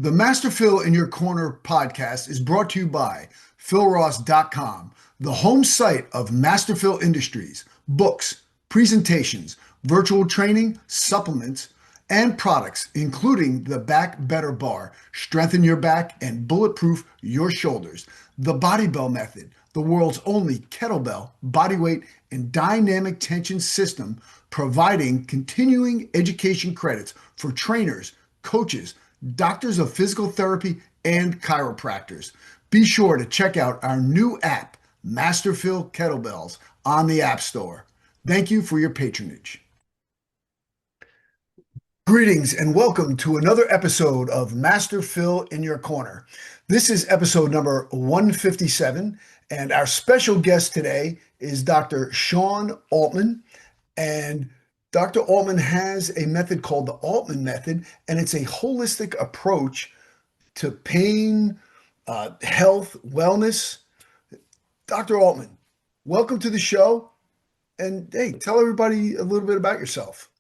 The Master Phil in Your Corner podcast is brought to you by philross.com, the home site of Master Phil Industries, books, presentations, virtual training, supplements, and products, including the Back Better Bar, strengthen your back and bulletproof your shoulders. The Body Bell Method, the world's only kettlebell, bodyweight, and dynamic tension system, providing continuing education credits for trainers, coaches, doctors of physical therapy, and chiropractors. Be sure to check out our new app, Masterfill Kettlebells, on the App Store. Thank you for your patronage. Greetings and welcome to another episode of Master Phil in Your Corner. This is episode number 157, and our special guest today is Dr. Sean Altman. And Dr. Altman has a method called the Altman Method, and it's a holistic approach to pain, health, wellness. Dr. Altman, welcome to the show. And hey, tell everybody a little bit about yourself.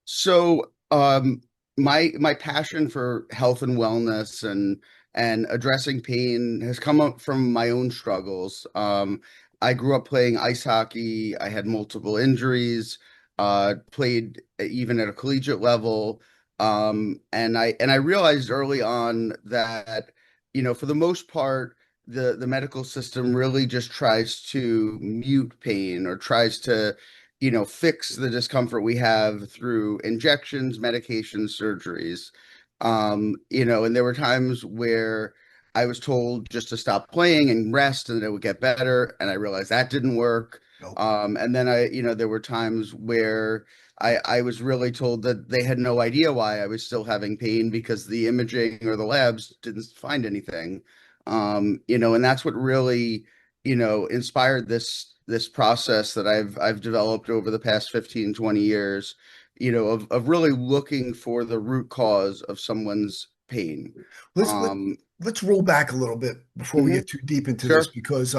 So, my passion for health and wellness and addressing pain has come up from my own struggles. I grew up playing ice hockey. I had multiple injuries, played even at a collegiate level. And I realized early on that, for the most part, the medical system really just tries to mute pain or tries to fix the discomfort we have through injections, medications, surgeries. And there were times where I was told just to stop playing and rest and it would get better. And I realized that didn't work. Nope. And then there were times where I was really told that they had no idea why I was still having pain because the imaging or the labs didn't find anything. And that's what really, inspired this process that I've developed over the past 15, 20 years, of really looking for the root cause of someone's pain. Let's let, Um, let's roll back a little bit before we mhm, get too deep into this, sure. because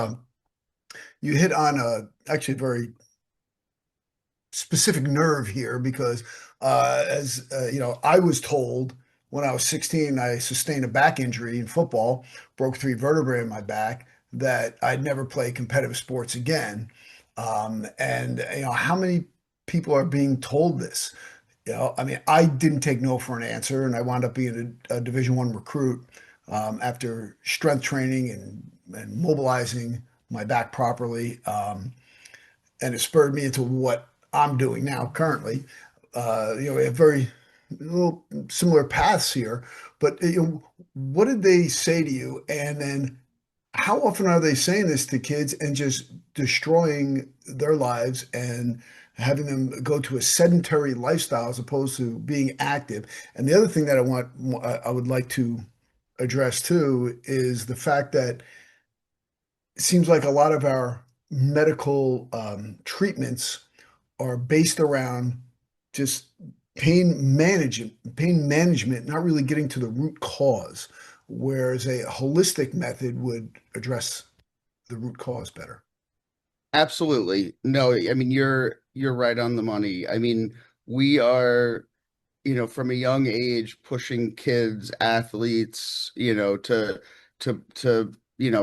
you hit on a actually very specific nerve here. Because as you know, I was told when I was 16, I sustained a back injury in football, broke three vertebrae in my back, that I'd never play competitive sports again. And how many people are being told this? I mean, I didn't take no for an answer, and I wound up being a Division I recruit after strength training and mobilizing my back properly. And it spurred me into what I'm doing now currently. We have very little similar paths here, but what did they say to you? And then how often are they saying this to kids and just destroying their lives and having them go to a sedentary lifestyle as opposed to being active? And the other thing that I would like to address too is the fact that it seems like a lot of our medical treatments are based around just pain management, not really getting to the root cause, whereas a holistic method would address the root cause better. Absolutely. No, I mean, you're right on the money. I mean, we are, from a young age pushing kids, athletes, to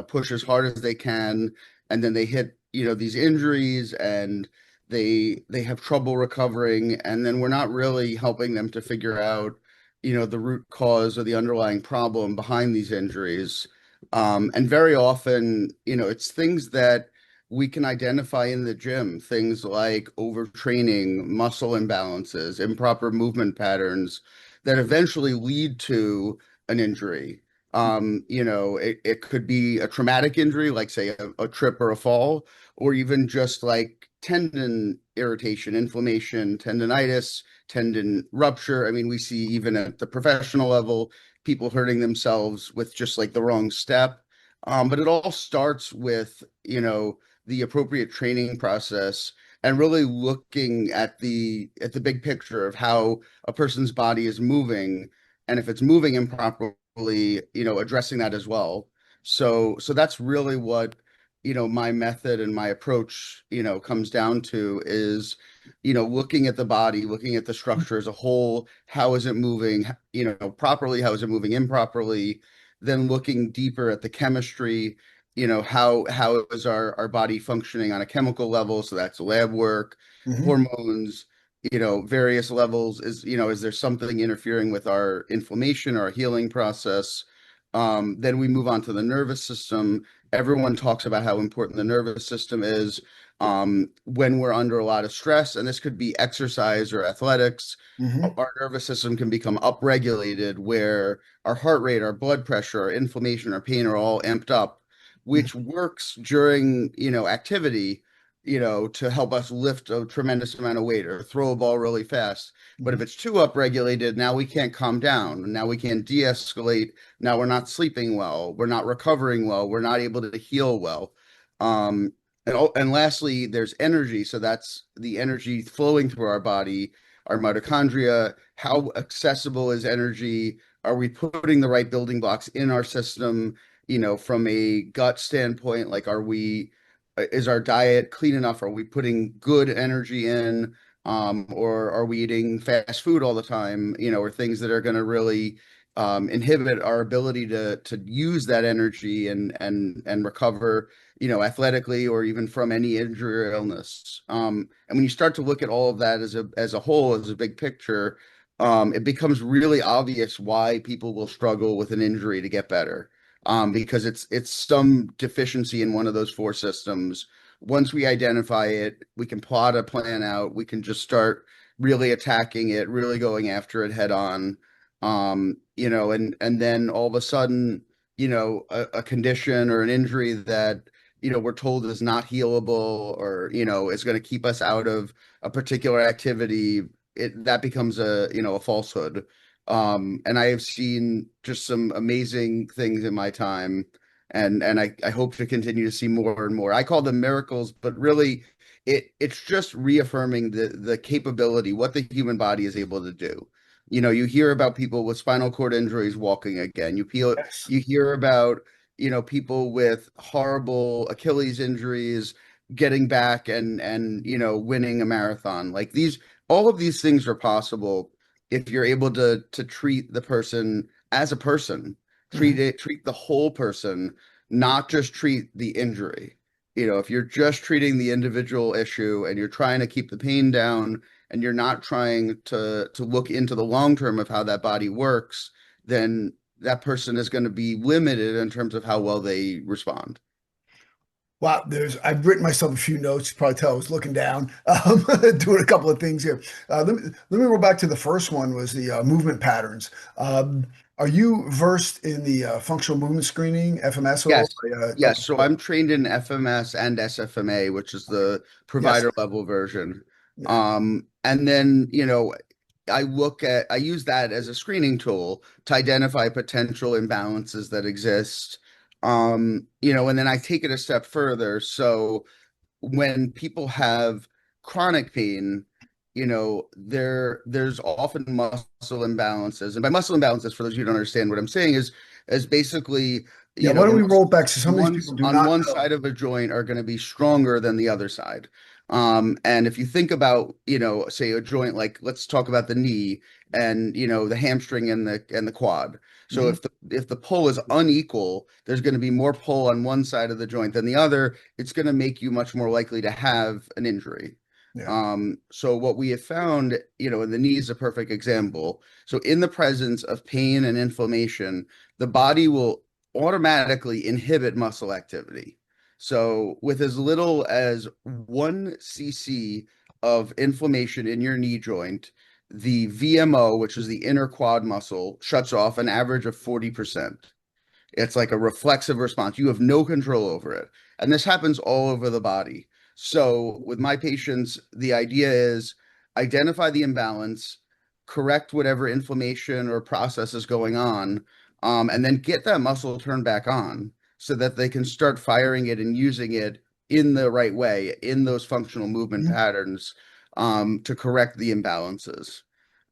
push as hard as they can, and then they hit, these injuries and they have trouble recovering, and then we're not really helping them to figure out, the root cause or the underlying problem behind these injuries. And very often, it's things that we can identify in the gym, things like overtraining, muscle imbalances, improper movement patterns that eventually lead to an injury. It could be a traumatic injury, like say a trip or a fall, or even just like tendon irritation, inflammation, tendonitis, tendon rupture. I mean, we see even at the professional level, people hurting themselves with just like the wrong step. But it all starts with, the appropriate training process and really looking at the big picture of how a person's body is moving, and if it's moving improperly, addressing that as well. So that's really what my method and my approach, comes down to is, looking at the body, looking at the structure as a whole. How is it moving, properly? How is it moving improperly? Then looking deeper at the chemistry, how is our body functioning on a chemical level? So that's lab work, Hmm. hormones, various levels. Is there something interfering with our inflammation, our healing process? Then we move on to the nervous system. Everyone talks about how important the nervous system is when we're under a lot of stress, and this could be exercise or athletics. Hmm. Our nervous system can become upregulated, where our heart rate, our blood pressure, our inflammation, our pain are all amped up, which works during, activity, to help us lift a tremendous amount of weight or throw a ball really fast. But if Hmm. it's too upregulated, now we can't calm down. Now we can't de-escalate. Now we're not sleeping well. We're not recovering well. We're not able to heal well. Um, and lastly, there's energy. So that's the energy flowing through our body, our mitochondria. How accessible is energy? Are we putting the right building blocks in our system? From a gut standpoint, like, is our diet clean enough? Are we putting good energy in? Or are we eating fast food all the time, or things that are going to really inhibit our ability to use that energy and recover, athletically, or even from any injury or illness. And when you start to look at all of that as a whole, as a big picture, it becomes really obvious why people will struggle with an injury to get better. Because it's some deficiency in one of those four systems. Once we identify it, we can plot a plan out. We can just start really attacking it, really going after it head on. And then all of a sudden, a condition or an injury that, we're told is not healable, or, is going to keep us out of a particular activity, that becomes a falsehood. And I have seen just some amazing things in my time, and I hope to continue to see more and more. I call them miracles, but really it's just reaffirming the capability, what the human body is able to do. You hear about people with spinal cord injuries walking again. Yes. You hear about, people with horrible Achilles injuries getting back and winning a marathon. Like, all of these things are possible if you're able to treat the person as a person, Hmm. treat the whole person, not just treat the injury. If you're just treating the individual issue and you're trying to keep the pain down, and you're not trying to look into the long term of how that body works, then that person is going to be limited in terms of how well they respond. Wow, I've written myself a few notes. You probably tell I was looking down, doing a couple of things here. Let me go back to the first one, was the movement patterns. Are you versed in the functional movement screening, FMS at all? Yes. Okay, Yes. So cool. I'm trained in FMS and SFMA, which is the Yes. provider level version. Yeah. And then, I use that as a screening tool to identify potential imbalances that exist. And then I take it a step further. So when people have chronic pain, there's often muscle imbalances. And by muscle imbalances, for those of you who don't understand what I'm saying, is basically, Yeah, why the don't we roll muscles it back? So some of these one people do on not one know. side of a joint are going to be stronger than the other side. And if you think about, say a joint, like, let's talk about the knee and, the hamstring and the quad. So Hmm. if the pull is unequal, there's going to be more pull on one side of the joint than the other. It's going to make you much more likely to have an injury. Yeah. So what we have found, and the knee is a perfect example. So in the presence of pain and inflammation, the body will automatically inhibit muscle activity. So with as little as 1 cc of inflammation in your knee joint, the VMO, which is the inner quad muscle, shuts off an average of 40%. It's like a reflexive response. You have no control over it. And this happens all over the body. So with my patients, the idea is identify the imbalance, correct whatever inflammation or process is going on, and then get that muscle turned back on so that they can start firing it and using it in the right way, in those functional movement Mhm. patterns, to correct the imbalances.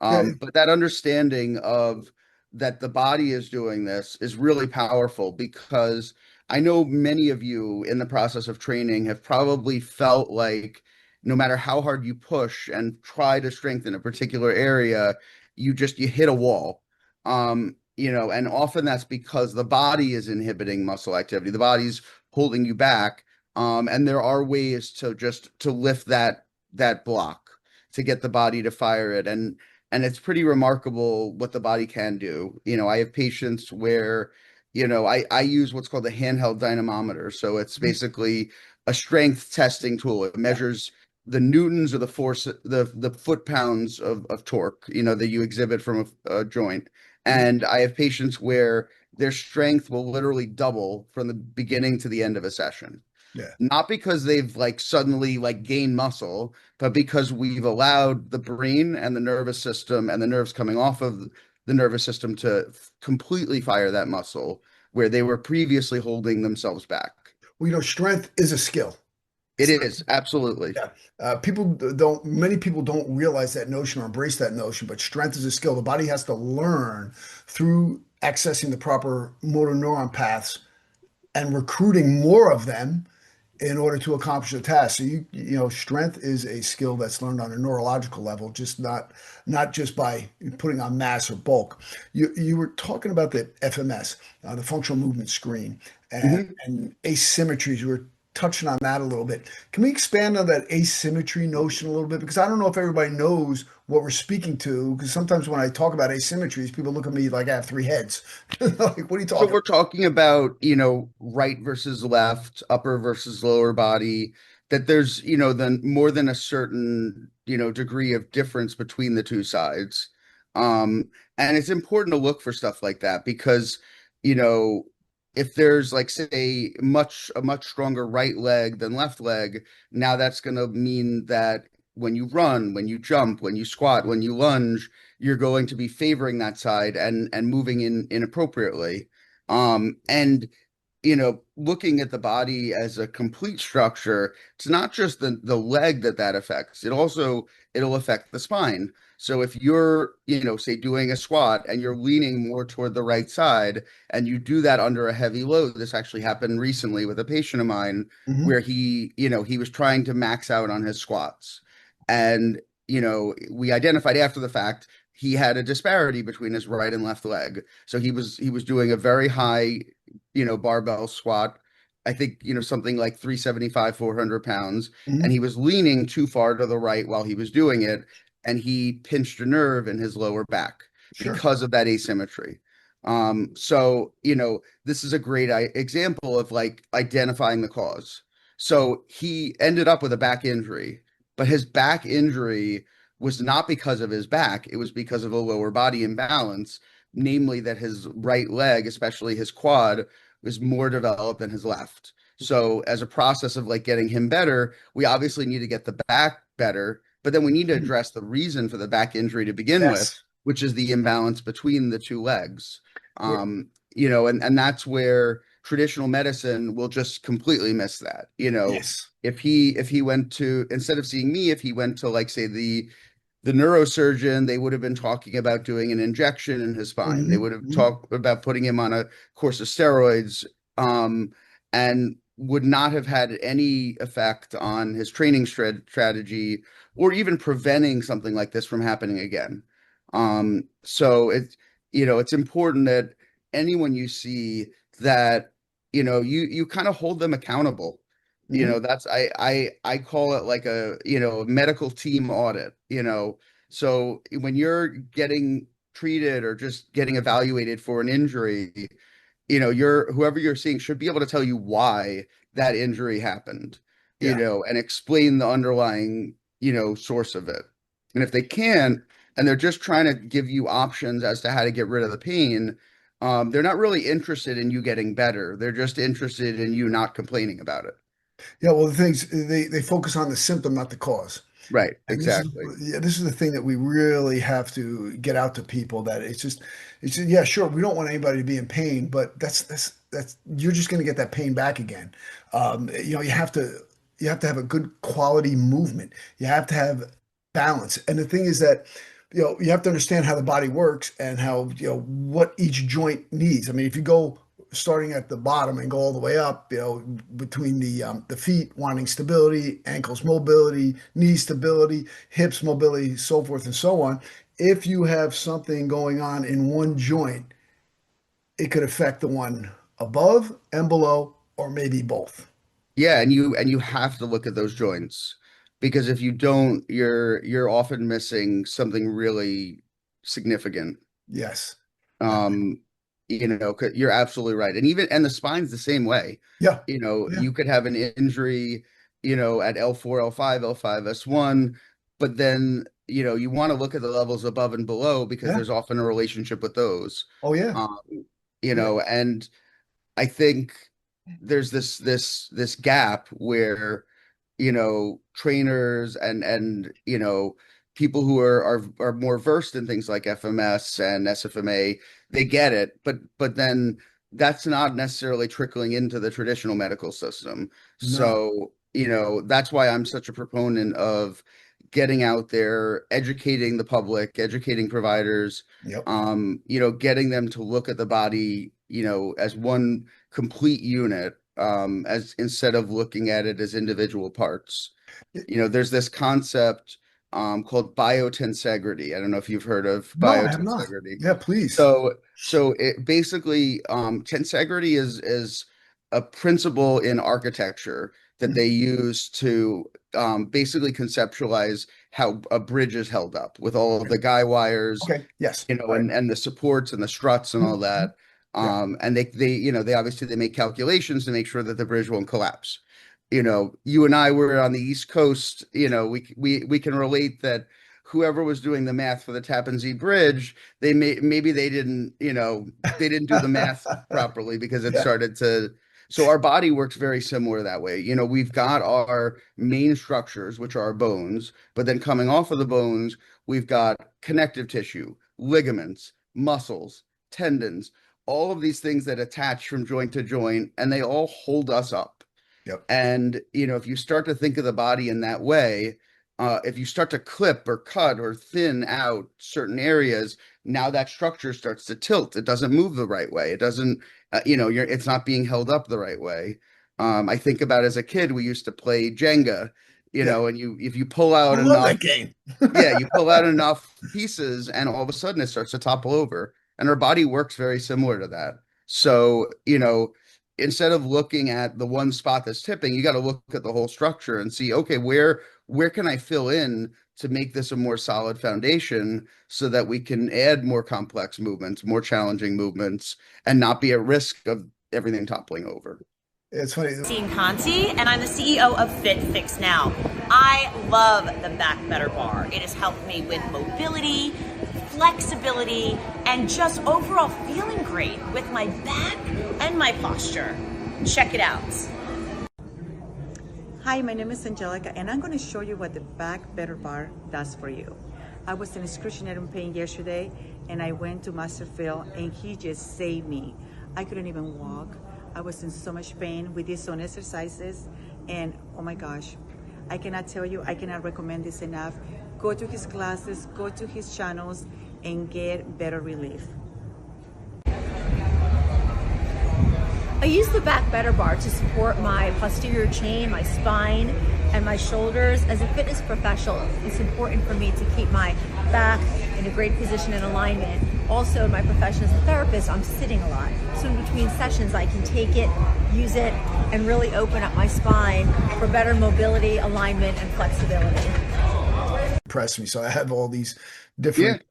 Yeah. But that understanding of that the body is doing this is really powerful, because I know many of you in the process of training have probably felt like no matter how hard you push and try to strengthen a particular area, you hit a wall. And often that's because the body is inhibiting muscle activity. The body's holding you back. And there are ways to just to lift that block to get the body to fire it. And it's pretty remarkable what the body can do. I have patients where I use what's called a handheld dynamometer. So it's Mhm. basically a strength testing tool. It Yeah. measures the newtons or the force, the foot pounds of torque, that you exhibit from a joint. Mhm. And I have patients where their strength will literally double from the beginning to the end of a session. Yeah. Not because they've like suddenly like gained muscle, but because we've allowed the brain and the nervous system and the nerves coming off of the nervous system to completely fire that muscle where they were previously holding themselves back. Well, strength is a skill. It is absolutely. Yeah. Many people don't realize that notion or embrace that notion, but strength is a skill. The body has to learn through accessing the proper motor neuron paths and recruiting more of them in order to accomplish a task. So strength is a skill that's learned on a neurological level, just not just by putting on mass or bulk. You were talking about the FMS, the functional movement screen, and Mhm. and asymmetries. You were touching on that a little bit. Can we expand on that asymmetry notion a little bit? Because I don't know if everybody knows what we're speaking to. Because sometimes when I talk about asymmetries, people look at me like I have three heads. Like, what are you So talking we're talking about, right versus left, upper versus lower body, that there's, then more than a certain, degree of difference between the two sides. And it's important to look for stuff like that because, you know, if there's like say a much stronger right leg than left leg, now that's going to mean that when you run, when you jump, when you squat, when you lunge, you're going to be favoring that side and moving in inappropriately. And looking at the body as a complete structure, it's not just the leg that affects. It'll affect the spine. So if you're, say doing a squat and you're leaning more toward the right side and you do that under a heavy load, this actually happened recently with a patient of mine about? where he was trying to max out on his squats. And, we identified after the fact he had a disparity between his right and left leg. So he was doing a very high barbell squat. I think, something like 375, 400 pounds. And Hmm. he was leaning too far to the right while he was doing it. And he pinched a nerve in his lower back Sure. because of that asymmetry. So, this is a great example of like identifying the cause. So he ended up with a back injury, but his back injury was not because of his back, it was because of a lower body imbalance, namely that his right leg, especially his quad, was more developed than his left. So as a process of like getting him better, we obviously need to get the back better, but then we need to Mhm. address the reason for the back injury to begin with, Yes. which is the imbalance between the two legs. We're- And that's where traditional medicine will just completely miss that. Yes. If he went to, instead of seeing me, if he went to like say the neurosurgeon, they would have been talking about doing an injection in his spine. They Hmm. would have Hmm. talked about putting him on a course of steroids, and would not have had any effect on his training strategy or even preventing something like this from happening again. So it's important that anyone you see that, you kind of hold them accountable. Hmm. That's I call it like a medical team audit. So when you're getting treated or just getting evaluated for an injury, you're whoever you're seeing should be able to tell you why that injury happened, Yeah. and explain the underlying source of it. And if they can't, and they're just trying to give you options as to how to get rid of the pain, they're not really interested in you getting better. They're just interested in you not complaining about it. Yeah. Well, the things they focus on the symptom, not the cause. Right, And this is exactly. yeah, this is the thing that we really have to get out to people that yeah, sure, we don't want anybody to be in pain, but that's you're just going to get that pain back again. You have to have a good quality movement. You have to have balance. And the thing is that you have to understand how the body works and how what each joint needs. I mean, if you go starting at the bottom and go all the way up, between the feet wanting stability, ankles mobility, knee stability, hips mobility, so forth and so on. If you have something going on in one joint, it could affect the one above and below, or maybe both. Yeah, and you have to look at those joints because if you don't, you're often missing something really significant. Yes. Um, you're absolutely right. And even and the spine's the same way. Yeah. Yeah. You could have an injury, at L4, L5, L5, S1, but then, you want to look at the levels above and below because Yeah. there's often a relationship with those. Oh, yeah. Um, Yeah. and I think there's this gap where trainers and people who are more versed in things like FMS and SFMA, they get it, but then that's not necessarily trickling into the traditional medical system. No. So, that's why I'm such a proponent of getting out there, educating the public, educating providers, Yep. getting them to look at the body, as one complete unit, as instead of looking at it as individual parts. There's this concept called biotensegrity. I don't know if you've heard of No, I have not. biotensegrity. Yeah, please. So it basically tensegrity is a principle in architecture that Mhm. they use to basically conceptualize how a bridge is held up with all of the guy wires, Okay. Yes. Right. and the supports and the struts and all Mhm. that. Yeah. And they obviously they make calculations to make sure that the bridge won't collapse. You and I were on the East Coast, we can relate that whoever was doing the math for the Tappan Zee Bridge, maybe they didn't do the math properly because it Yeah. started to. So our body works very similar that way. We've got our main structures, which are our bones, but then coming off of the bones, we've got connective tissue, ligaments, muscles, tendons, all of these things that attach from joint to joint, and they all hold us up. Yep. And, if you start to think of the body in that way, if you start to clip or cut or thin out certain areas, now that structure starts to tilt. It doesn't move the right way. It doesn't, it's not being held up the right way. I think about as a kid, we used to play Jenga, Yeah. and if you pull out I love enough, that game. yeah, you pull out enough pieces and all of a sudden it starts to topple over. And our body works very similar to that. So, instead of looking at the one spot that's tipping, you got to look at the whole structure and see, okay, where can I fill in to make this a more solid foundation so that we can add more complex movements, more challenging movements, and not be at risk of everything toppling over. It's funny. Conti, and I'm the CEO of FitFix Now. I love the back better bar. It has helped me with mobility, flexibility, and just overall feeling great with my back and my posture. Check it out. Hi, my name is Angelica, and I'm going to show you what the back better bar does for you. I was in excruciating pain yesterday, and I went to Master Phil, and he just saved me. I couldn't even walk. I was in so much pain. We did some exercises, and oh my gosh, I cannot tell you, I cannot recommend this enough. Go to his classes, go to his channels, and get better relief. I use the back better bar to support my posterior chain, my spine, and my shoulders. As a fitness professional, it's important for me to keep my back in a great position and alignment. Also, in my profession as a therapist, I'm sitting a lot. So in between sessions, I can take it, use it, and really open up my spine for better mobility, alignment, and flexibility. Impressed me. So I have all these Yeah. different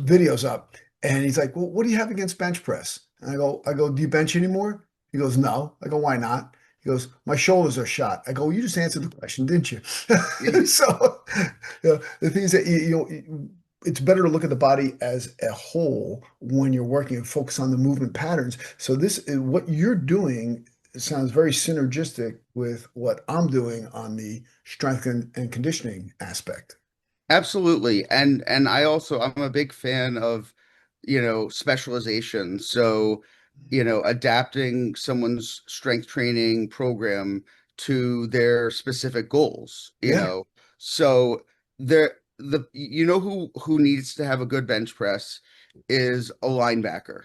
videos up, and he's like, "Well, what do you have against bench press?" And I go, "Do you bench anymore?" He goes, "No." I go, "Why not?" He goes, "My shoulders are shot." I go, "You just answered the question, didn't you?" So, the thing is that it's better to look at the body as a whole when you're working and focus on the movement patterns. So this is what you're doing. It sounds very synergistic with what I'm doing on the strength and conditioning aspect. Absolutely. And I'm a big fan of, specialization. So, adapting someone's strength training program to their specific goals, Yeah. So who needs to have a good bench press is a linebacker.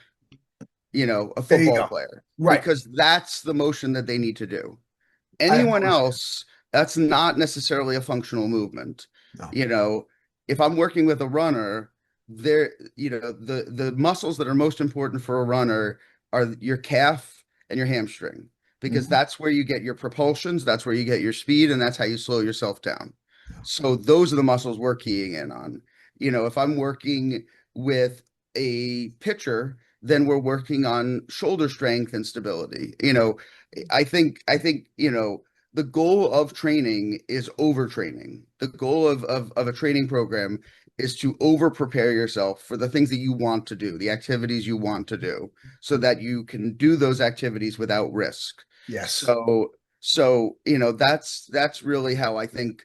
a There you football go. player, Right. because that's the motion that they need to do. I have no Anyone respect. else, that's not necessarily a functional movement. No. You know, if I'm working with a runner, the muscles that are most important for a runner are your calf and your hamstring, because Mhm. that's where you get your propulsions, that's where you get your speed, and that's how you slow yourself down. So those are the muscles we're keying in on. If I'm working with a pitcher, then we're working on shoulder strength and stability. I think the goal of training is overtraining. The goal of a training program is to over prepare yourself for the things that you want to do, the activities you want to do, so that you can do those activities without risk. Yes. So that's really how I think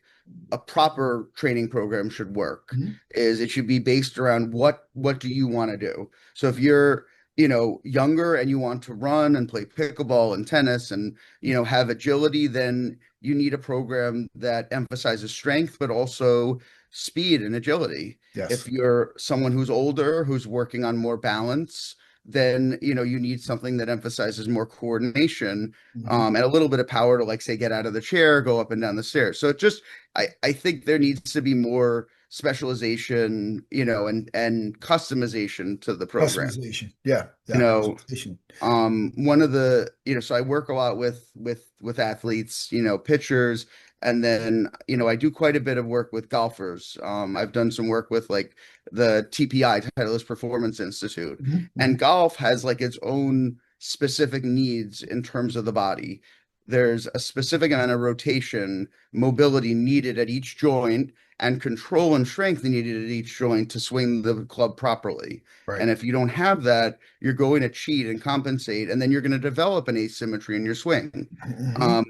a proper training program should work. Mhm. Is it should be based around what do you want to do. So if you're younger and you want to run and play pickleball and tennis and have agility, then you need a program that emphasizes strength but also speed and agility. Yes. If you're someone who's older who's working on more balance, then you need something that emphasizes more coordination, Mhm. and a little bit of power to, like, say, get out of the chair, go up and down the stairs. So it just I think there needs to be more specialization, and customization to the program. Customization. Yeah. You Yeah. know, Customization. one of the, so I work a lot with athletes, pitchers, and then, I do quite a bit of work with golfers. I've done some work with, like, the TPI, Titleist Performance Institute, Mhm. and Mhm. golf has, like, its own specific needs in terms of the body. There's a specific amount of rotation, mobility needed at each joint, and control and strength needed at each joint to swing the club properly. Right. And if you don't have that, you're going to cheat and compensate, and then you're going to develop an asymmetry in your swing, Mhm. um,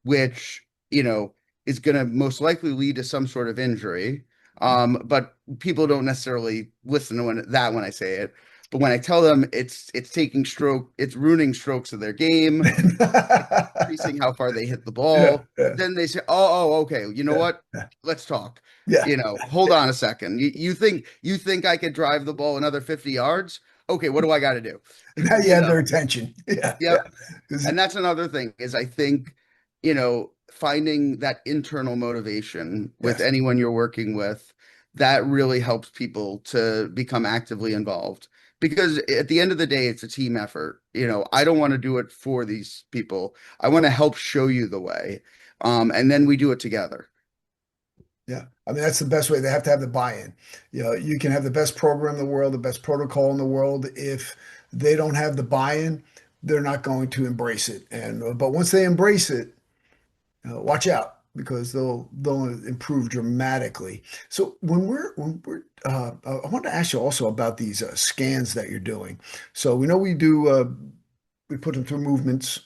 which is going to most likely lead to some sort of injury. But people don't necessarily listen to when I say it. But when I tell them it's ruining strokes of their game, increasing how far they hit the Yeah. ball, Yeah. then they say, "Oh, okay. You know Yeah. what? Yeah. Let's talk. Yeah. Hold on a second. You think I could drive the ball another 50 yards? Okay, what do I got to do?" Now you You have know, their attention. Yeah. Yeah. yep. 'Cause And that's another thing is, I think, finding that internal motivation with yes. anyone you're working with, that really helps people to become actively involved. Because at the end of the day, it's a team effort. I don't want to do it for these people. I want to help show you the way. And then we do it together. Yeah. I mean, that's the best way. They have to have the buy-in. You can have the best program in the world, the best protocol in the world. If they don't have the buy-in, they're not going to embrace it. But once they embrace it, watch out because they'll improve dramatically. So I want to ask you also about these scans that you're doing. So we know we put them through movements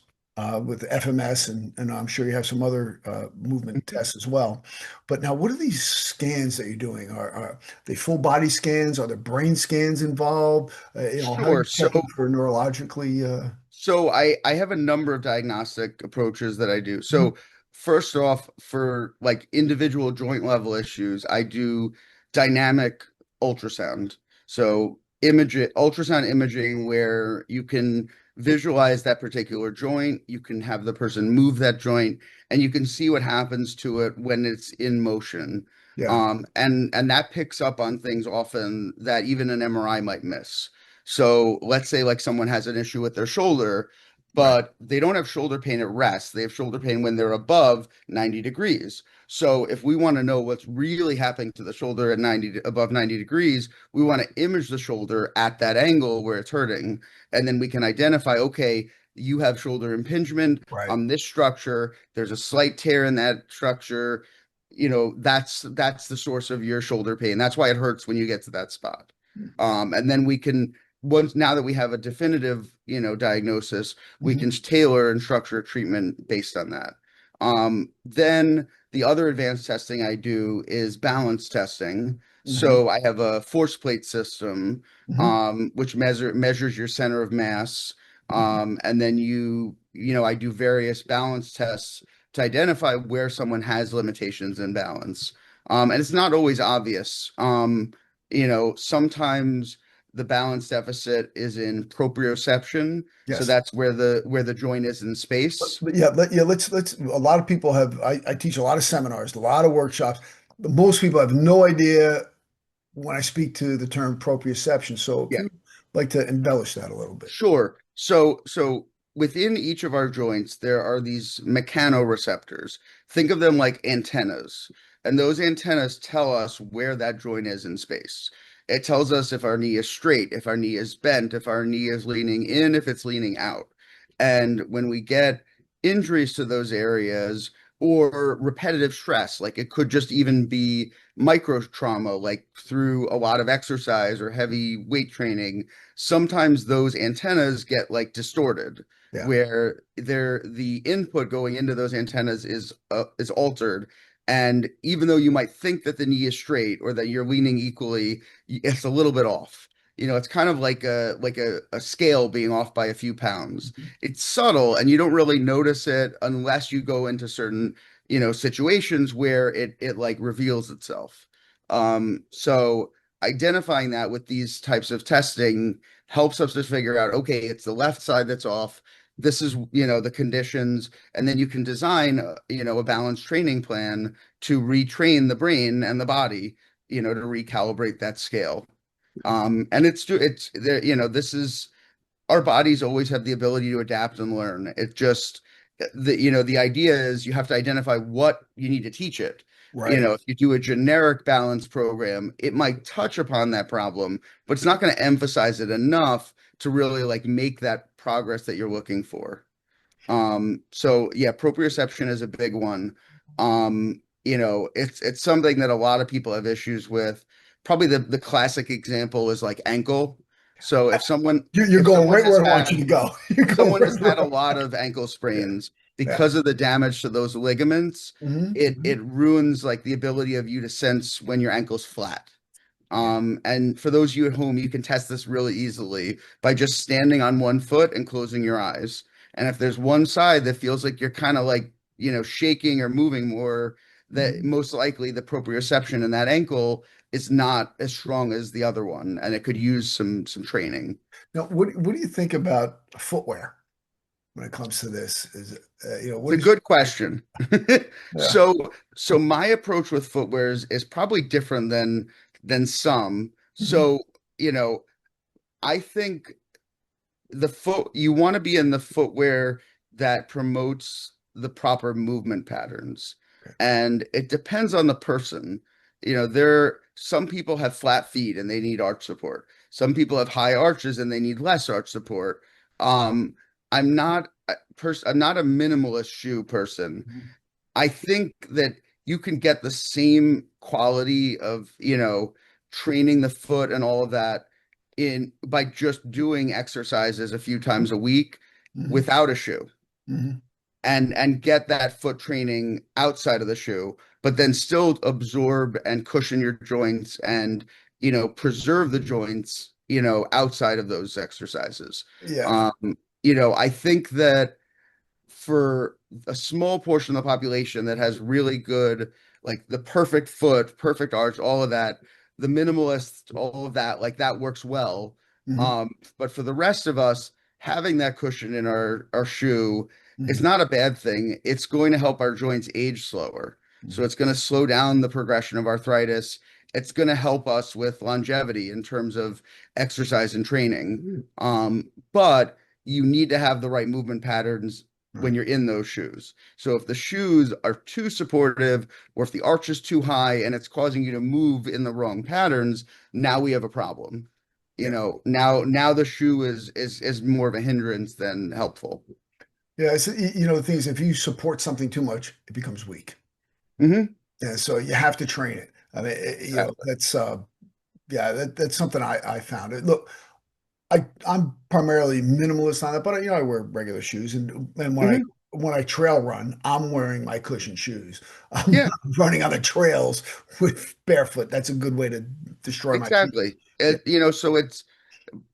with FMS, and I'm sure you have some other movement tests as well. But now, what are these scans that you're doing? Are they full body scans? Are there brain scans involved? How are Sure. you So checking for neurologically? So I have a number of diagnostic approaches that I do. Mhm. So first off, for, like, individual joint level issues, I do dynamic ultrasound. So ultrasound imaging, where you can visualize that particular joint, you can have the person move that joint, and you can see what happens to it when it's in motion. Yeah, And that picks up on things often that even an MRI might miss. So let's say, like, someone has an issue with their shoulder, right. but they don't have shoulder pain at rest. They have shoulder pain when they're above 90 degrees. So if we want to know what's really happening to the shoulder at above 90 degrees, we want to image the shoulder at that angle where it's hurting. And then we can identify, okay, you have shoulder impingement Right. on this structure. There's a slight tear in that structure. That's the source of your shoulder pain. That's why it hurts when you get to that spot. And then we can, once now that we have a definitive, diagnosis, we Mhm. can tailor and structure a treatment based on that. Then the other advanced testing I do is balance testing. Mhm. So I have a force plate system, Mhm. which measures your center of mass. Mhm. And then I do various balance tests to identify where someone has limitations in balance. And it's not always obvious. Sometimes the balance deficit is in proprioception. So Yes. that's where the joint is in space. But yeah, let's. A lot of people have. I teach a lot of seminars, a lot of workshops. Most people have no idea when I speak to the term proprioception. So if Yeah. you like to embellish that a little bit. Sure. So within each of our joints, there are these mechanoreceptors. Think of them like antennas. And those antennas tell us where that joint is in space. It tells us if our knee is straight, if our knee is bent, if our knee is leaning in, if it's leaning out. And when we get injuries to those areas or repetitive stress, like it could just even be micro trauma, like through a lot of exercise or heavy weight training, sometimes those antennas get like distorted Yeah. where the input going into those antennas is altered, and even though you might think that the knee is straight or that you're leaning equally, it's a little bit off. It's kind of like a scale being off by a few pounds. It's subtle and you don't really notice it unless you go into certain situations where it like reveals itself. So identifying that with these types of testing helps us to figure out, okay, it's the left side that's off. This is, the conditions, and then you can design, a balanced training plan to retrain the brain and the body, to recalibrate that scale. And it's there, this is our bodies always have the ability to adapt and learn. It just the idea is you have to identify what you need to teach it. Right. If you do a generic balance program, it might touch upon that problem, but it's not going to emphasize it enough to really like make that progress that you're looking for. So yeah, proprioception is a big one. It's something that a lot of people have issues with. Probably the classic example is like ankle. So You're if going someone right has where I want had you to go. You're going someone has right had a where. lot of ankle Yeah. sprains Yeah. because of the damage to those ligaments, it Hmm. it ruins like the ability of you to sense when your ankle's flat. And for those of you at home, you can test this really easily by just standing on one foot and closing your eyes. And if there's one side that feels like you're kind of like, shaking or moving more, that Hmm. most likely the proprioception in that ankle is not as strong as the other one, and it could use some training. Now, what do you think about footwear when it comes to this? Is It's what a is good question. yeah. So my approach with footwear is probably different than some. Mhm. So, I think you want to be in the footwear that promotes the proper movement patterns. Okay. And it depends on the person. Some people have flat feet and they need arch support. Some people have high arches and they need less arch support. Um, I'm not a minimalist shoe person. Mhm. I think that you can get the same quality of, training the foot and all of that in by just doing exercises a few times a week Mhm. without a shoe, Mhm. and get that foot training outside of the shoe, but then still absorb and cushion your joints and, preserve the joints, outside of those exercises. Yeah. I think that for a small portion of the population that has really good, like the perfect foot, perfect arch, all of that, the minimalist, all of that, like that works well. Mhm. But for the rest of us, having that cushion in our shoe is Mhm. not a bad thing. It's going to help our joints age slower. So Mhm. it's going to slow down the progression of arthritis. It's going to help us with longevity in terms of exercise and training. But you need to have the right movement patterns when Right. you're in those shoes. So if the shoes are too supportive or if the arch is too high and it's causing you to move in the wrong patterns, now we have a problem. Yeah. Now the shoe is more of a hindrance than helpful. Yeah. The thing is, if you support something too much, it becomes weak. Hmm. Yeah. So you have to train it. I mean, Exactly. that's yeah, that's something I found. Look, I'm primarily minimalist on it, but I wear regular shoes, and Hmm. when I trail run, I'm wearing my cushioned shoes. I'm Yeah, not running on the trails with barefoot. That's a good way to destroy my feet. exactly. Yeah. So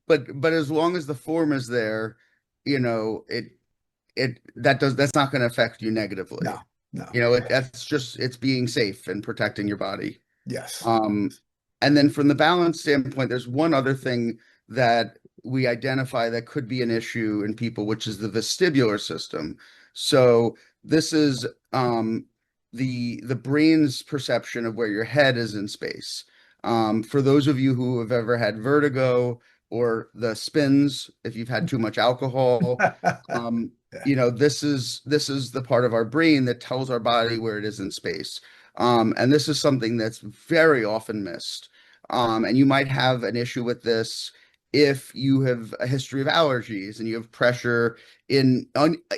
but as long as the form is there, you know, it that's not going to affect you negatively. No, no. That's just it's being safe and protecting your body. Yes. Um, and then from the balance standpoint, there's one other thing that we identify that could be an issue in people, which is the vestibular system. So this is the brain's perception of where your head is in space. For those of you who have ever had vertigo or the spins, if you've had too much alcohol, um, this is the part of our brain that tells our body where it is in space. And this is something that's very often missed. And you might have an issue with this if you have a history of allergies and you have pressure in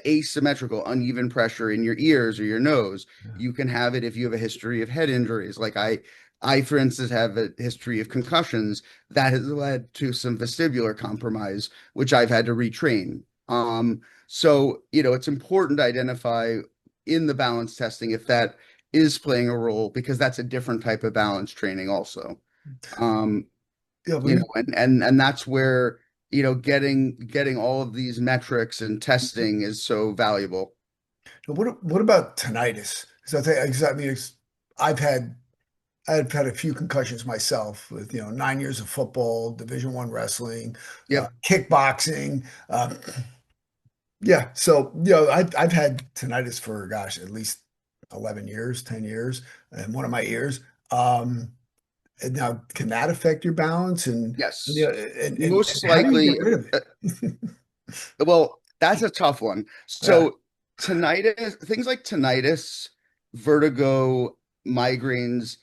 asymmetrical, uneven pressure in your ears or your nose. You can have it if you have a history of head injuries. Like I, for instance, have a history of concussions that has led to some vestibular compromise, which I've had to retrain. So, it's important to identify in the balance testing if that is playing a role, because that's a different type of balance training also. Yeah, And that's where, getting all of these metrics and testing is so valuable. what about tinnitus? Because I mean, I've had a few concussions myself with 9 years of football, Division I wrestling, Yep. kickboxing. Yeah, so I've had tinnitus for gosh at least 11 years, 10 years, and one of my ears. And now, can that affect your balance? Yes. And Most how do you likely, get rid of it? well, that's a tough one. Yeah, So tinnitus, things like tinnitus, vertigo, migraines,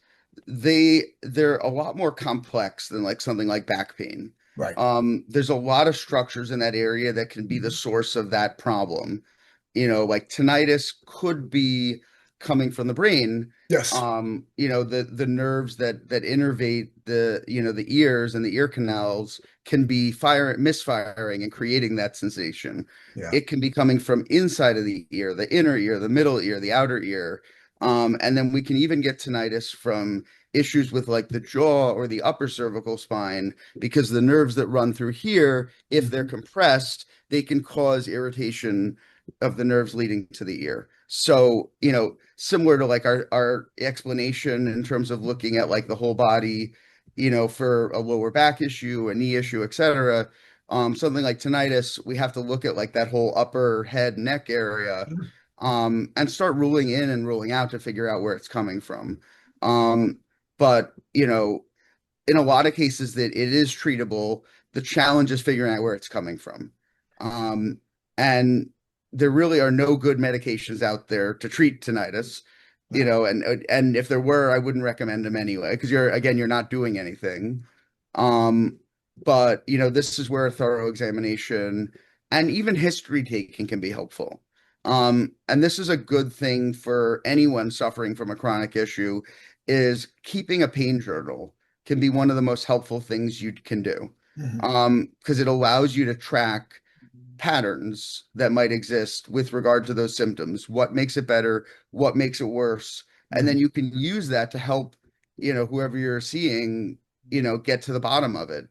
they're a lot more complex than like something like back pain. right. There's a lot of structures in that area that can be the source of that problem. Like tinnitus could be coming from the brain. Yes. The nerves that innervate the ears and the ear canals can be misfiring and creating that sensation. Yeah. It can be coming from inside of the ear, the inner ear, the middle ear, the outer ear. And then we can even get tinnitus from issues with like the jaw or the upper cervical spine, because the nerves that run through here, if they're compressed, they can cause irritation of the nerves leading to the ear. So, similar to like our explanation in terms of looking at like the whole body, for a lower back issue, a knee issue, etc. Something like tinnitus, we have to look at like that whole upper head neck area, and start ruling in and ruling out to figure out where it's coming from. But in a lot of cases that it is treatable, the challenge is figuring out where it's coming from. And there really are no good medications out there to treat tinnitus, and if there were, I wouldn't recommend them anyway, because you're not doing anything. But this is where a thorough examination and even history taking can be helpful. And this is a good thing for anyone suffering from a chronic issue, is keeping a pain journal can be one of the most helpful things you can do. Because it allows you to track patterns that might exist with regard to those symptoms. What makes it better? What makes it worse? And then you can use that to help, whoever you're seeing, get to the bottom of it,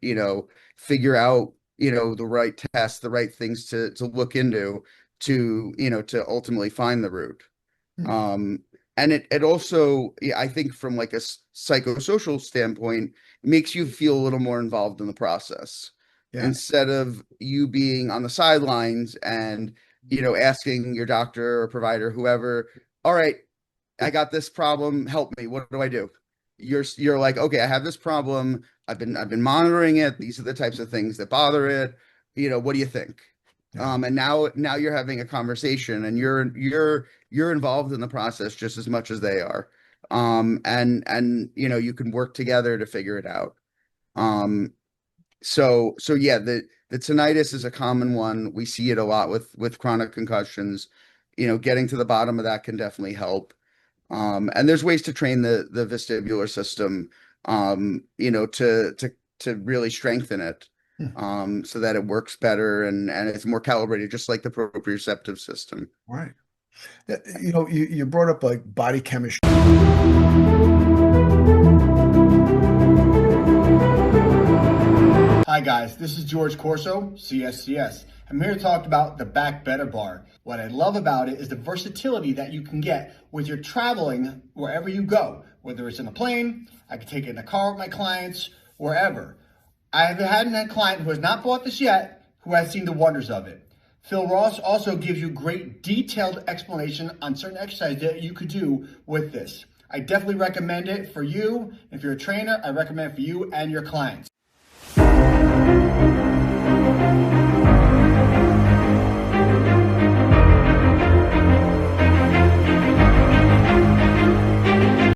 figure out, the right tests, the right things to look into to ultimately find the root. And it also, yeah, I think from like a psychosocial standpoint, makes you feel a little more involved in the process. Yeah. Instead of you being on the sidelines and, asking your doctor or provider, whoever, all right, I got this problem, help me. What do I do? You're like, okay, I have this problem. I've been monitoring it. These are the types of things that bother it. What do you think? Yeah. And now you're having a conversation, and you're involved in the process just as much as they are. And you can work together to figure it out. So yeah, the tinnitus is a common one. We see it a lot with chronic concussions. Getting to the bottom of that can definitely help. And there's ways to train the vestibular system, to really strengthen it, so that it works better and it's more calibrated, just like the proprioceptive system. Right. You brought up like body chemistry. Hi guys, this is George Corso, CSCS. I'm here to talk about the Back Better Bar. What I love about it is the versatility that you can get when you're traveling wherever you go, whether it's in a plane, I can take it in a car with my clients, wherever. I have had a client who has not bought this yet who has seen the wonders of it. Phil Ross also gives you great detailed explanation on certain exercises that you could do with this. I definitely recommend it for you. If you're a trainer, I recommend it for you and your clients.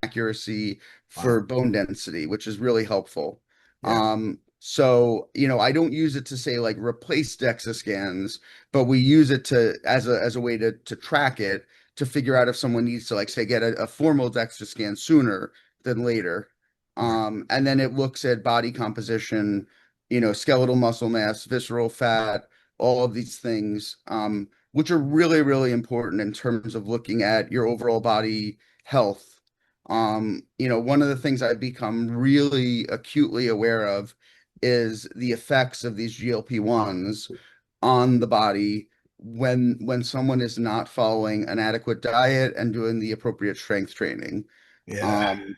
Accuracy for bone density, which is really helpful. Yeah. So, I don't use it to say like replace DEXA scans, but we use it to as a way to track it, to figure out if someone needs to, like, say, get a formal DEXA scan sooner than later. Right. And then it looks at body composition, skeletal muscle mass, visceral fat, all of these things, which are really, really important in terms of looking at your overall body health. One of the things I've become really acutely aware of is the effects of these GLP-1s on the body when someone is not following an adequate diet and doing the appropriate strength training. Yeah. Um,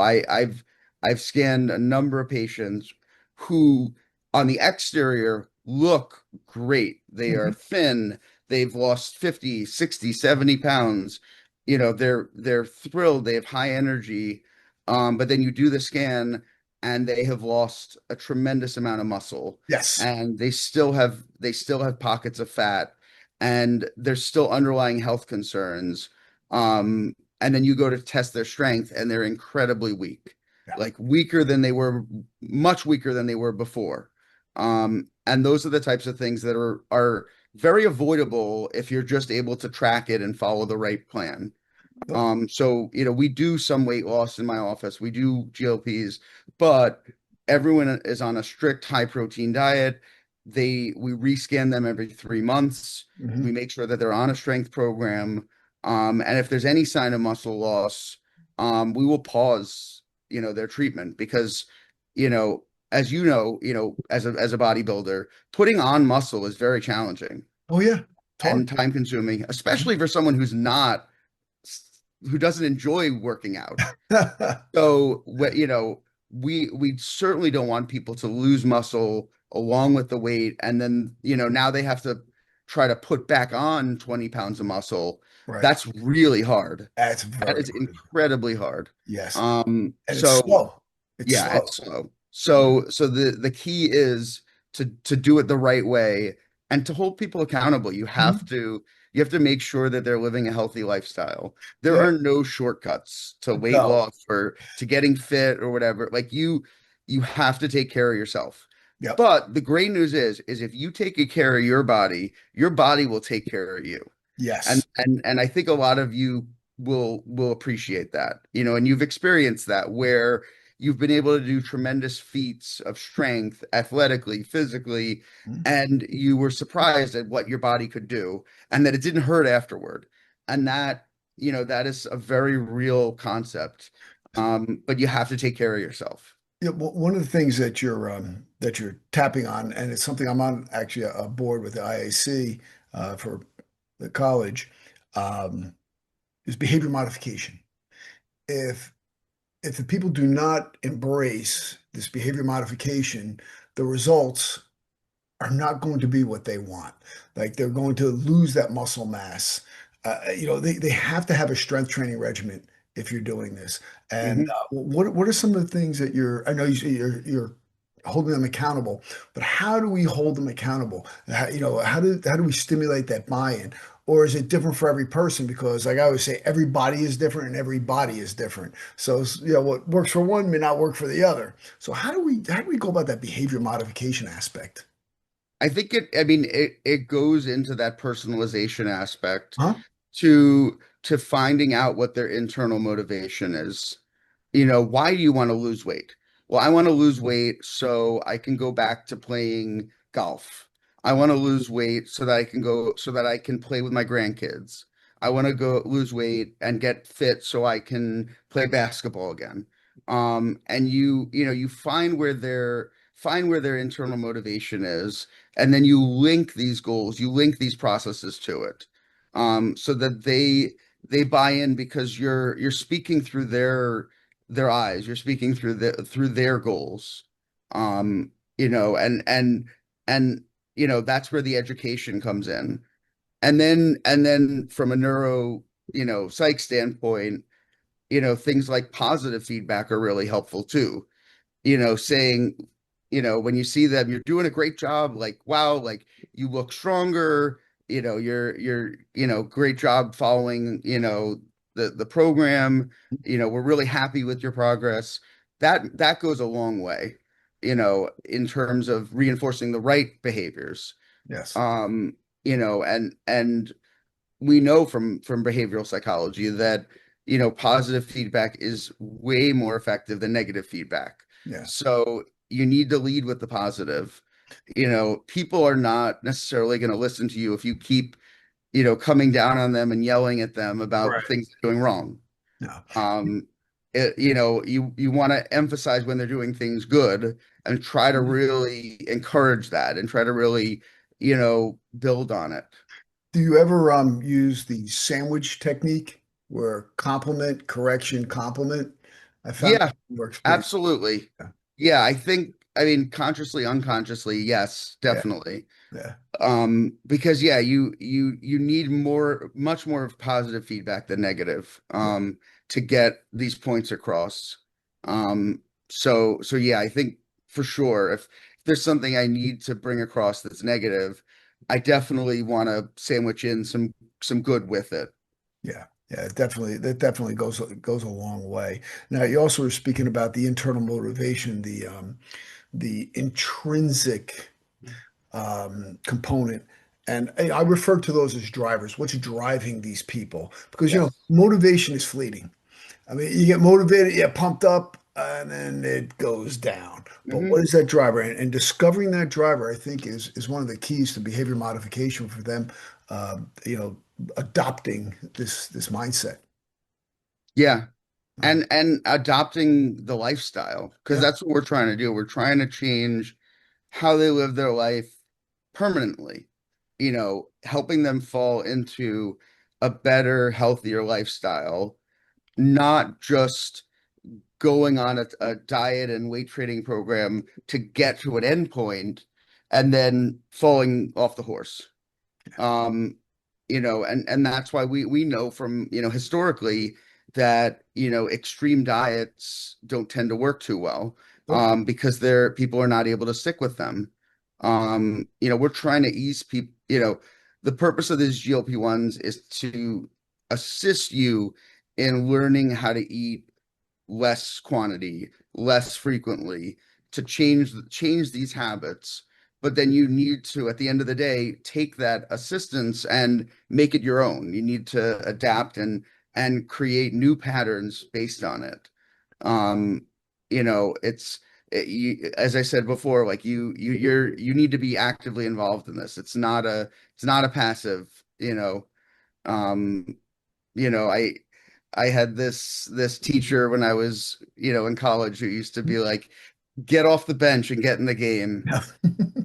I've scanned a number of patients who on the exterior look great. They are Mhm. thin, they've lost 50, 60, 70 pounds. They're thrilled, they have high energy. But then you do the scan and they have lost a tremendous amount of muscle, Yes. and they still have pockets of fat, and there's still underlying health concerns. And then you go to test their strength and they're incredibly weak, Yeah. like weaker than they were, much weaker than they were before. And those are the types of things that are very avoidable if you're just able to track it and follow the right plan. So, we do some weight loss in my office. We do GLPs, but everyone is on a strict high protein diet. We rescan them every 3 months. We Mhm. make sure that they're on a strength program. And if there's any sign of muscle loss, we will pause, their treatment because, as as a bodybuilder, putting on muscle is very challenging Oh yeah. It's hard. and time consuming, especially for someone who doesn't enjoy working out. So, we certainly don't want people to lose muscle along with the weight, and then, now they have to try to put back on 20 pounds of muscle. Right. That's really hard. That's That very is hard. incredibly hard. Yes. And it's So slow. It's yeah, slow. it's slow. So the key is to do it the right way and to hold people accountable. Mhm. You have to make sure that they're living a healthy lifestyle. There Yeah. are no shortcuts to weight No. loss or to getting fit or whatever. Like you have to take care of yourself. Yep. But the great news is if you take care of your body will take care of you. And Yes. and I think a lot of you will appreciate that, and you've experienced that where you've been able to do tremendous feats of strength, athletically, physically, Mhm. and you were surprised at what your body could do and that it didn't hurt afterward. And that is a very real concept. But you have to take care of yourself. Yeah, well, one of the things that you're tapping on, and it's something I'm on actually a board with the IAC for the college, um, is behavior modification. If if the people do not embrace this behavior modification, the results are not going to be what they want. Like they're going to lose that muscle mass. They have to have a strength training regimen if you're doing this. And Mhm. what are some of the things that I know you're holding them accountable, but how do we hold them accountable? How do we stimulate that buy-in? Or is it different for every person? Because like I always say, every body is different and every body is different. So what works for one may not work for the other. So how do we go about that behavior modification aspect? I mean, it goes into that personalization aspect Huh? to finding out what their internal motivation is. Why do you want to lose weight? Well, I want to lose weight so I can go back to playing golf. I want to lose weight so that I can play with my grandkids. I want to go lose weight and get fit so I can play basketball again. And you find where their internal motivation is, and then you link these goals, you link these processes to it, so that they buy in because you're speaking through their eyes, you're speaking through their goals. and that's where the education comes in. And then from a neuro, psych standpoint, things like positive feedback are really helpful too. Saying, when you see them, you're doing a great job, like, wow, like you look stronger, great job following, the program, we're really happy with your progress. That goes a long way, in terms of reinforcing the right behaviors. Yes. Um, and we know from behavioral psychology that positive feedback is way more effective than negative feedback. Yeah. So you need to lead with the positive. People are not necessarily going to listen to you if you keep coming down on them and yelling at them about Right. things they're doing wrong. No. um you want to emphasize when they're doing things good and try to really encourage that and try to really build on it. Do you ever use the sandwich technique where compliment, correction, compliment? I found Yeah, that works pretty. absolutely. Yeah. Yeah, I mean, consciously, unconsciously, yes, Yeah. definitely. Yeah. Because yeah, you need much more of positive feedback than negative, Yeah. to get these points across. So yeah, I think for sure, if there's something I need to bring across that's negative, I definitely want to sandwich in some good with it. Yeah. Yeah. That definitely goes a long way. Now, you also were speaking about the internal motivation, the intrinsic component. And I refer to those as drivers. What's driving these people? Because, Yes. motivation is fleeting. I mean, you get motivated, you get pumped up, and then it goes down. But Hmm. what is that driver? And discovering that driver, I think, is one of the keys to behavior modification for them, uh, you know, adopting this mindset. Yeah. Uh, And adopting the lifestyle, because yeah. that's what we're trying to do. We're trying to change how they live their life permanently, helping them fall into a better, healthier lifestyle, not just going on a diet and weight training program to get to an end point and then falling off the horse. Um, and that's why we know from, historically that, extreme diets don't tend to work too well, Nope. because people are not able to stick with them. We're trying to ease people, the purpose of these GLP-1s is to assist you in learning how to eat less quantity, less frequently, to change these habits. But then you need to, at the end of the day, take that assistance and make it your own. You need to adapt and create new patterns based on it. Um, as I said before, like you need to be actively involved in this. It's not a passive, um, I had this teacher when I was, in college, who used to be like, get off the bench and get in the game.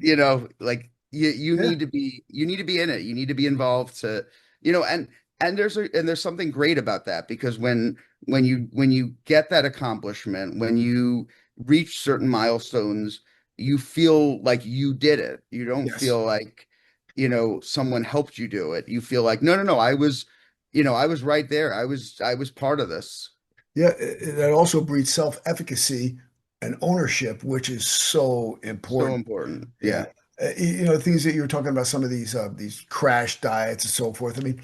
Yeah. Like you Yeah. need to be in it. You need to be involved to, and there's something great about that, because when you get that accomplishment, when you reach certain milestones, you feel like you did it. You don't Yes. feel like, someone helped you do it. You feel like, no, no, no, I was right there. I was part of this. Yeah. That also breeds self-efficacy and ownership, which is so So important. important. Yeah. Yeah. Things that you were talking about, some of these crash diets and so forth. I mean,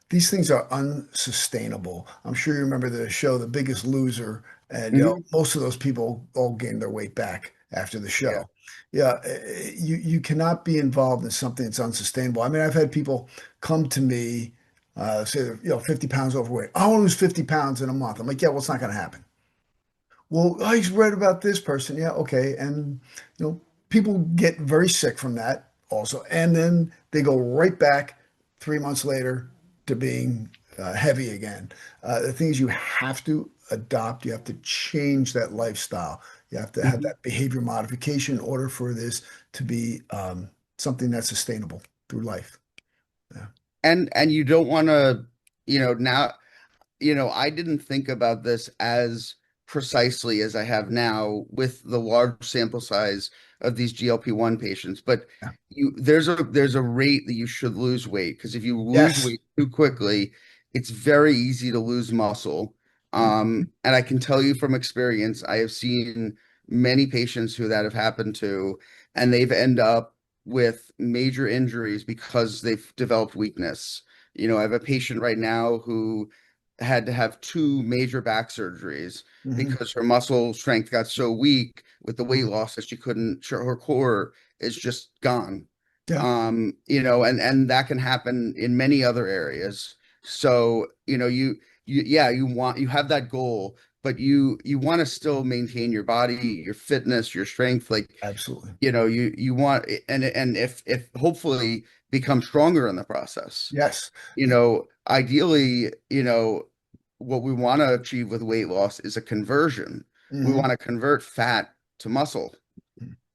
these things are unsustainable. I'm sure you remember the show, The Biggest Loser, and Hmm. most of those people all gained their weight back after the Yeah. show. Yeah, you cannot be involved in something that's unsustainable. I mean, I've had people come to me, say they're 50 pounds overweight. I want to lose 50 pounds in a month. I'm like, yeah, well, it's not going to happen. Well, I read about this person. Yeah, okay. And people get very sick from that also, and then they go right back 3 months later to being heavy again. The thing is, you have to adopt. You have to change that lifestyle. You have to have Hmm. that behavior modification in order for this to be something that's sustainable through life. Yeah. And you don't want to, now, I didn't think about this as precisely as I have now with the large sample size of these GLP-1 patients, but Yeah. there's a rate that you should lose weight, because if you lose Yes. weight too quickly, it's very easy to lose muscle. Mhm. And I can tell you from experience, I have seen many patients who that have happened to, and they've end up with major injuries because they've developed weakness. I have a patient right now who had to have two major back surgeries Mhm. because her muscle strength got so weak with the weight loss that she couldn't, her core is just gone. Yeah. And that can happen in many other areas. So, you have that goal, but you want to still maintain your body, your fitness, your strength. Like, Absolutely. you want, and if hopefully become stronger in the process. Yes. Ideally, what we want to achieve with weight loss is a conversion. We Mhm. want to convert fat to muscle.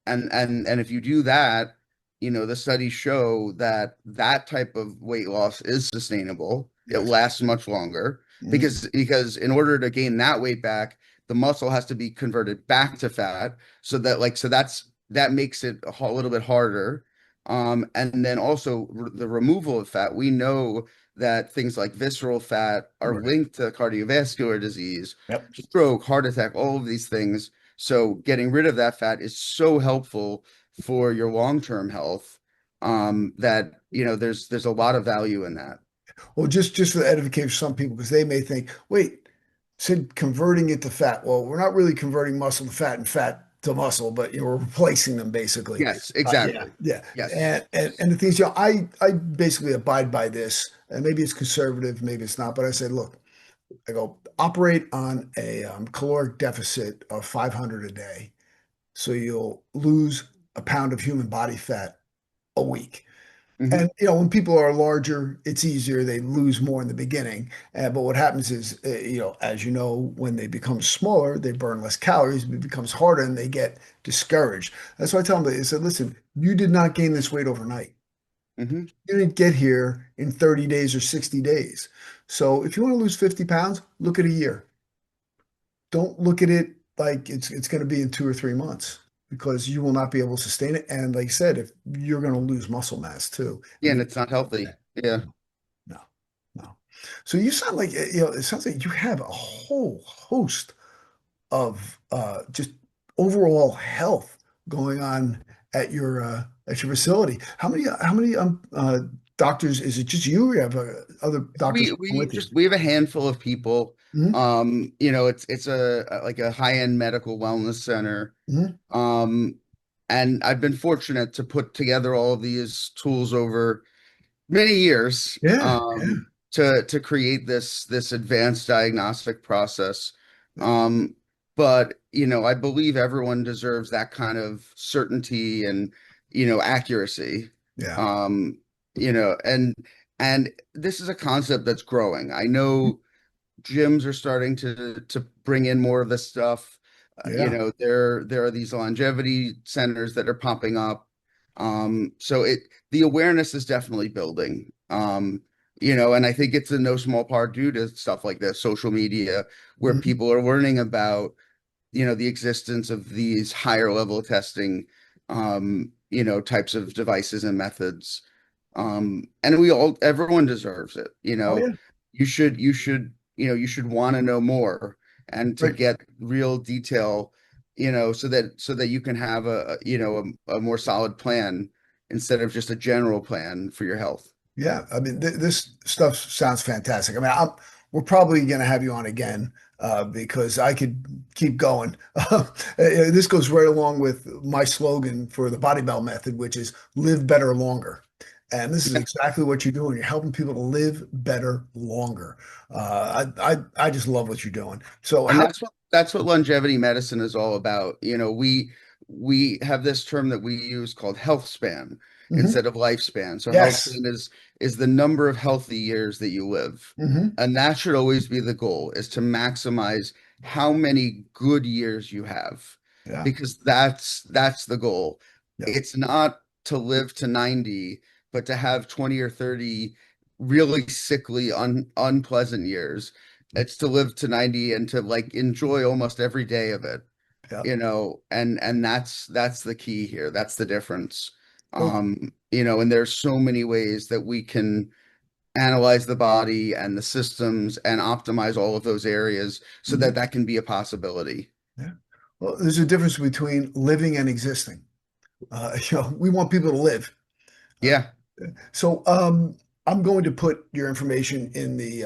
And if you do that, the studies show that that type of weight loss is sustainable. It Yes. lasts much longer Mhm. because in order to gain that weight back, the muscle has to be converted back to fat. That makes it a little bit harder. And then also the removal of fat. We know that things like visceral fat are Right. linked to cardiovascular disease, Yep. stroke, heart attack, all of these things. So getting rid of that fat is so helpful for your long-term health, that there's a lot of value in that. Well, just for the edification of some people, because they may think, wait, said converting it to fat. Well, we're not really converting muscle to fat and fat to muscle, but we're replacing them basically. Yes, Yeah, exactly. yeah. Yes. And the things, I basically abide by this, and maybe it's conservative, maybe it's not, but I said, look, I go operate on a caloric deficit of 500 a day, so you'll lose a pound of human body fat a week. Hmm. And when people are larger, it's easier. They lose more in the beginning. But what happens is, as you know, when they become smaller, they burn less calories. It becomes harder, and they get discouraged. That's why I tell them. I said, listen, you did not gain this weight overnight. Hmm. You didn't get here in 30 days or 60 days. So if you want to lose 50 pounds, look at a year. Don't look at it like it's going to be in 2 or 3 months, because you will not be able to sustain it. And like I said, if you're going to lose muscle mass too, Yeah, and and we it's not healthy. Yeah. no, no. So you sound like it sounds like you have a whole host of just overall health going on at your facility. How many doctors? Is it just you, or you have other doctors with you? We have a handful of people. Hmm. It's like a high-end medical wellness center. Hmm. Um, and I've been fortunate to put together all of these tools over many years, Yeah, yeah, to create this advanced diagnostic process. yeah, But I believe everyone deserves that kind of certainty and accuracy. yeah. Um, and this is a concept that's growing. I know gyms are starting to bring in more of this stuff. Yeah. There are these longevity centers that are popping up. So the awareness is definitely building. And I think it's in no small part due to stuff like this, social media, where Mhm. people are learning about, the existence of these higher level testing, types of devices and methods. And everyone deserves it. Oh yeah, You should want to know more and to right. get real detail, so that you can have a more solid plan instead of just a general plan for your health. Yeah, I mean, this stuff sounds fantastic. I mean, we're probably going to have you on again, because I could keep going. This goes right along with my slogan for the Body Bell Method, which is live better longer. And this is Yeah. exactly what you're doing. You're helping people to live better longer. I just love what you're doing. So And how? that's what longevity medicine is all about. We have this term that we use called health span Mhm. instead of lifespan. So health Yes. span is the number of healthy years that you live. Hmm. And that should always be the goal, is to maximize how many good years you have, Yeah. because that's the goal. Yeah. It's not to live to 90, but to have 20 or 30 really sickly, unpleasant years. It's to live to 90 and to like enjoy almost every day of it, Yeah. and that's the key here. That's the difference. Well, And there's so many ways that we can analyze the body and the systems and optimize all of those areas so that mhm. that can be a possibility. Yeah. Well, there's a difference between living and existing. We want people to live. Uh, Yeah. so I'm going to put your information in the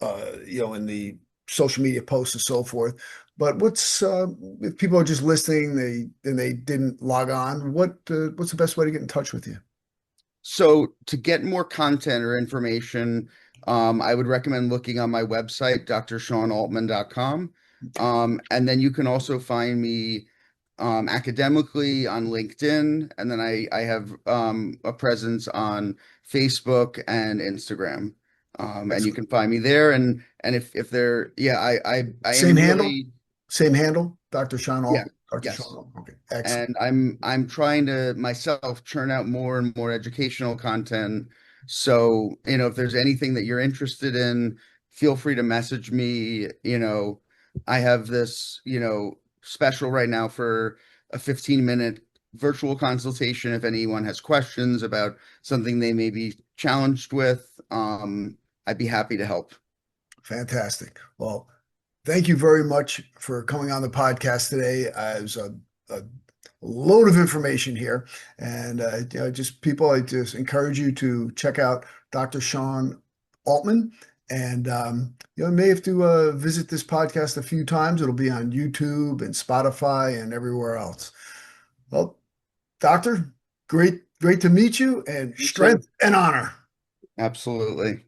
in the social media posts and so forth. But what's if people are just listening, they didn't log on, what's the best way to get in touch with you? So to get more content or information, I would recommend looking on my website, drshawnaltman.com. Okay. And then you can also find me academically on LinkedIn, and then I have a presence on Facebook and Instagram. And you Excellent. can find me there. And if they're yeah, I Same am handle? really Same handle, Dr. Sean yeah, Alt, Dr. Sean yes. Alt. Okay, excellent. And I'm trying to myself churn out more and more educational content. So, if there's anything that you're interested in, feel free to message me. I have this, special right now for a 15-minute virtual consultation if anyone has questions about something they may be challenged with. I'd be happy to help. Fantastic. Well, thank you very much for coming on the podcast today. It was a load of information here, and just people, I just encourage you to check out Dr. Sean Altman, and you may have to visit this podcast a few times. It'll be on YouTube and Spotify and everywhere else. Well, Doctor, great to meet you, and You too. strength and honor. Absolutely.